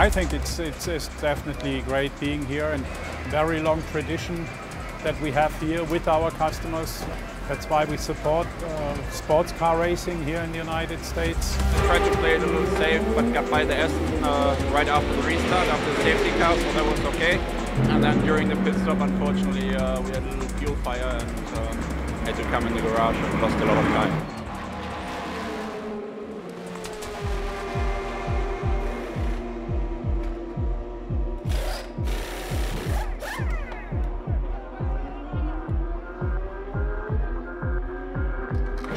I think it's definitely great being here, and very long tradition that we have here with our customers. That's why we support sports car racing here in the United States. I tried to play it a little safe, but got by the Aston right after the restart, after the safety car, so that was okay. And then during the pit stop, unfortunately, we had a little fuel fire and had to come in the garage and lost a lot of time.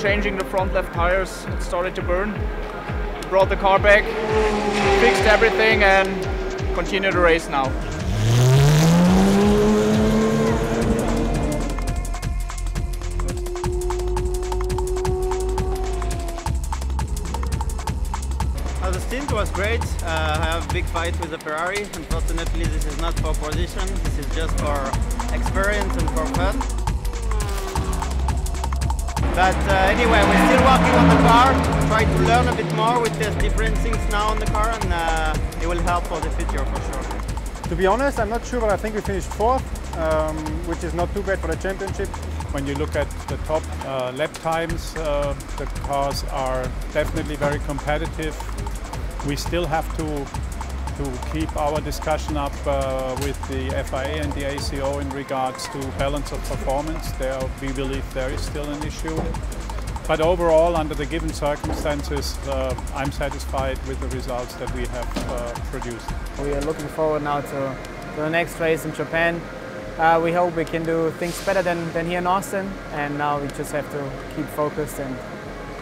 Changing the front left tires, it started to burn. Brought the car back, fixed everything and continue the race now. The stint was great. I have a big fight with the Ferrari. Unfortunately, this is not for position. This is just for experience and for fun. But anyway, we're still working on the car, try to learn a bit more. We test different things now on the car, and it will help for the future for sure. To be honest, I'm not sure, but I think we finished fourth, which is not too bad for the championship. When you look at the top lap times, the cars are definitely very competitive. We still have to keep our discussion up with the FIA and the ACO in regards to balance of performance. There, we believe there is still an issue. But overall, under the given circumstances, I'm satisfied with the results that we have produced. We are looking forward now to the next race in Japan. We hope we can do things better than here in Austin, and now we just have to keep focused and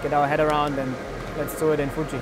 get our head around, and let's do it in Fuji.